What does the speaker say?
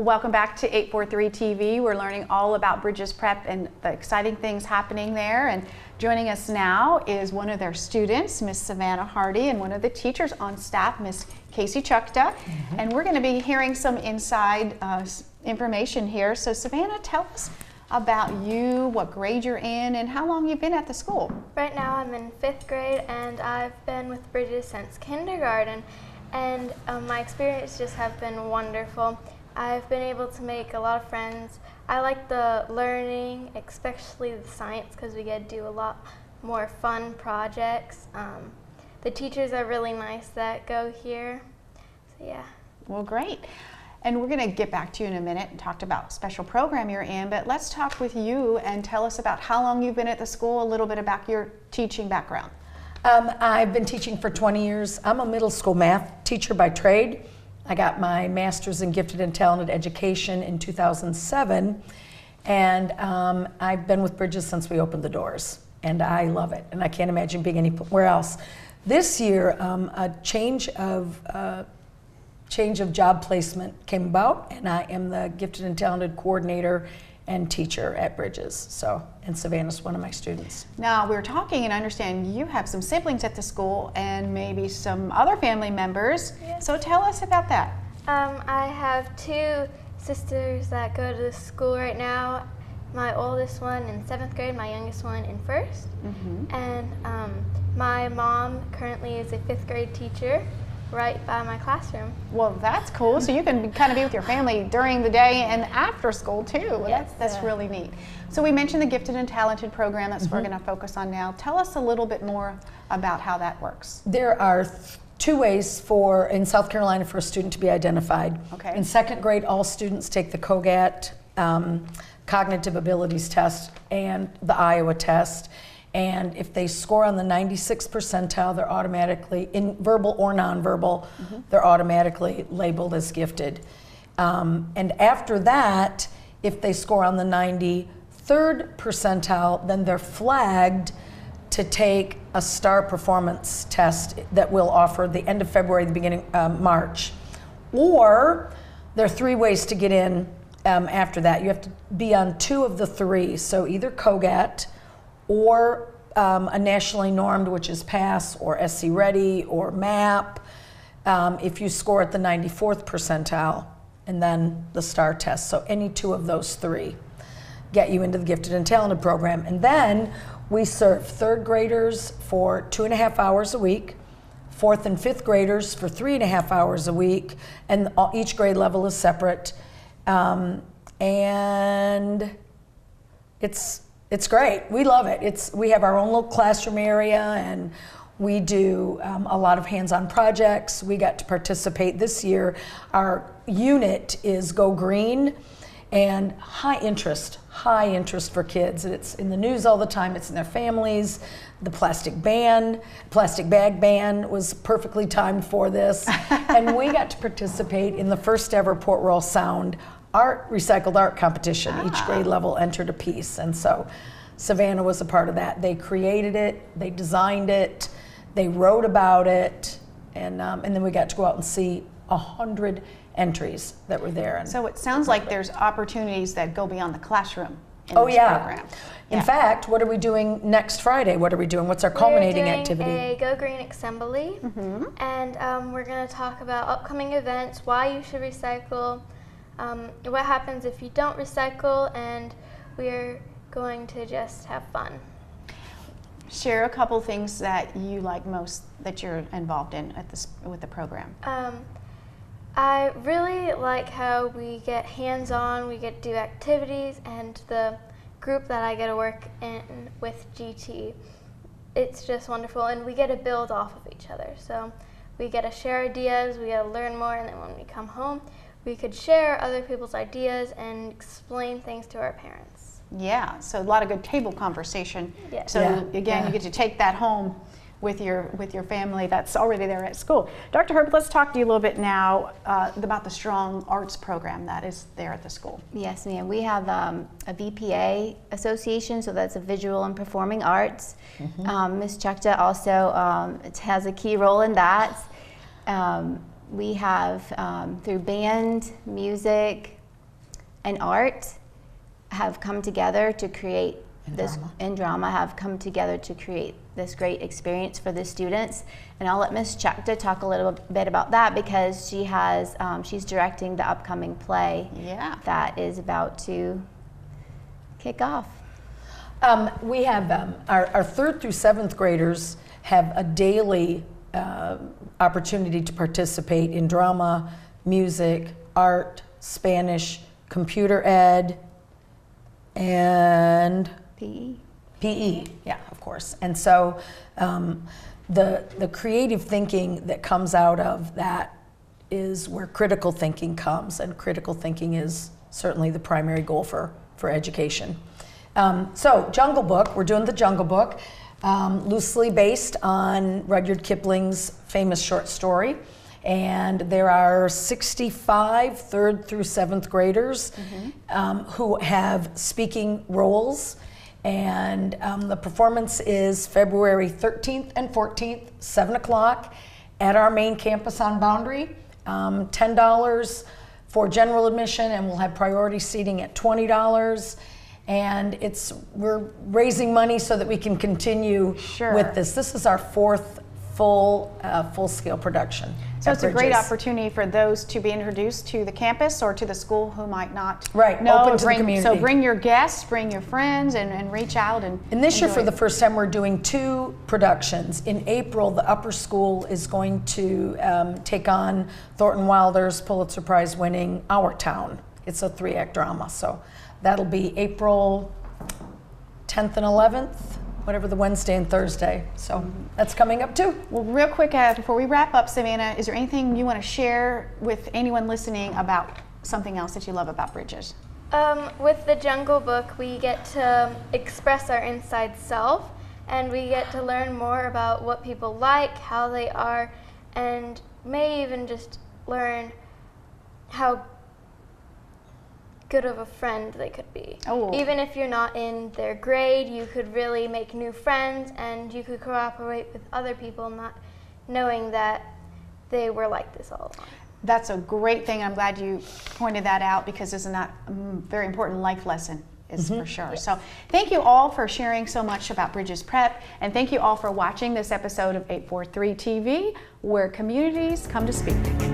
Welcome back to 843 TV. We're learning all about Bridges Prep and the exciting things happening there. And joining us now is one of their students, Miss Savannah Hardy, and one of the teachers on staff, Miss Casey Chukta. And we're going to be hearing some inside information here. So Savannah, tell us about you, what grade you're in, and how long you've been at the school. Right now I'm in 5th grade, and I've been with Bridges since kindergarten. And my experiences just have been wonderful. I've been able to make a lot of friends. I like the learning, especially the science, because we get to do a lot more fun projects. The teachers are really nice that go here, so yeah. Well, great. And we're going to get back to you in a minute and talk about special program you're in, but let's talk with you and tell us about how long you've been at the school, a little bit about your teaching background. I've been teaching for 20 years. I'm a middle school math teacher by trade. I got my master's in gifted and talented education in 2007, and I've been with Bridges since we opened the doors, and I love it, and I can't imagine being anywhere else. This year, a change of job placement came about, and I am the gifted and talented coordinator and teacher at Bridges. So, and Savannah's one of my students. Now, we're talking and understand you have some siblings at the school and maybe some other family members. Yes. So tell us about that. I have 2 sisters that go to the school right now. My oldest one in 7th grade, my youngest one in 1st. And my mom currently is a 5th grade teacher right by my classroom. Well, that's cool. So you can kind of be with your family during the day and after school too. Well, yes, that's really neat. So we mentioned the Gifted and Talented program. That's what we're going to focus on now. Tell us a little bit more about how that works. There are 2 ways in South Carolina for a student to be identified. Okay. In 2nd grade, all students take the COGAT cognitive abilities test and the Iowa test. And if they score on the 96th percentile, they're automatically, in verbal or nonverbal, they're automatically labeled as gifted. And after that, if they score on the 93rd percentile, then they're flagged to take a STAR performance test that we'll offer the end of February, the beginning of March. Or there are 3 ways to get in after that. You have to be on 2 of the 3, so either COGAT, or a nationally normed, which is PASS, or SC Ready, or MAP, if you score at the 94th percentile, and then the STAR test. So any 2 of those 3 get you into the Gifted and Talented program. And then we serve 3rd graders for 2.5 hours a week, 4th and 5th graders for 3.5 hours a week, and each grade level is separate. And it's great. We love it. We have our own little classroom area, and we do a lot of hands-on projects. We got to participate this year. Our unit is Go Green, and high interest for kids. It's in the news all the time. It's in their families. The plastic bag ban was perfectly timed for this. And we got to participate in the first ever Port Royal Sound recycled art competition. Each grade level entered a piece, and so Savannah was a part of that. They created it, they designed it, they wrote about it, and then we got to go out and see 100 entries that were there. And so it sounds like there's opportunities that go beyond the classroom in this program. In fact, what are we doing next Friday? What are we doing? What's our culminating activity? We're doing a Go Green Assembly, and we're going to talk about upcoming events, why you should recycle, what happens if you don't recycle, and we're going to just have fun. Share a couple things that you like most that you're involved in with the program. I really like how we get hands-on, we get to do activities, and the group that I get to work in with GT, it's just wonderful, and we get to build off of each other. So we get to share ideas, we get to learn more, and then when we come home, we could share other people's ideas and explain things to our parents. Yeah, so a lot of good table conversation. Yes. So again, you get to take that home with your family that's already there at school. Dr. Herbert, let's talk to you a little bit now about the Strong Arts program that is there at the school. Yes, ma'am. We have a VPA association, so that's a Visual and Performing Arts. Ms. Chukta also has a key role in that. We have through band, music, and art have come together to create and drama have come together to create this great experience for the students. And I'll let Ms. Chakta talk a little bit about that, because she has she's directing the upcoming play that is about to kick off. We have our 3rd through 7th graders have a daily opportunity to participate in drama, music, art, Spanish, computer ed, and PE, yeah, of course. And so the creative thinking that comes out of that is where critical thinking comes, and critical thinking is certainly the primary goal for education. So Jungle Book, we're doing the Jungle Book, loosely based on Rudyard Kipling's famous short story. And there are 65 3rd through 7th graders who have speaking roles. And the performance is February 13th and 14th, 7 o'clock at our main campus on Boundary. $10 for general admission, and we'll have priority seating at $20. And we're raising money so that we can continue with this. This is our 4th full-scale production. So it's a great opportunity for those to be introduced to the campus or to the school who might not know. Open to the community. So bring your guests, bring your friends, and reach out. And this year, for the first time, we're doing 2 productions. In April, the upper school is going to take on Thornton Wilder's Pulitzer Prize winning Our Town. It's a 3-act drama. So that'll be April 10th and 11th. Whatever the Wednesday and Thursday. So that's coming up too. Well, real quick, before we wrap up, Savannah, is there anything you want to share with anyone listening about something else that you love about Bridges? With the Jungle Book, we get to express our inside self, and we get to learn more about what people like, how they are, and may even just learn how good of a friend they could be. Even if you're not in their grade, you could really make new friends, and you could cooperate with other people, not knowing that they were like this all along. That's a great thing. I'm glad you pointed that out, because isn't that a very important life lesson? Is for sure. Yes. So thank you all for sharing so much about Bridges Prep, and thank you all for watching this episode of 843 TV, where communities come to speak.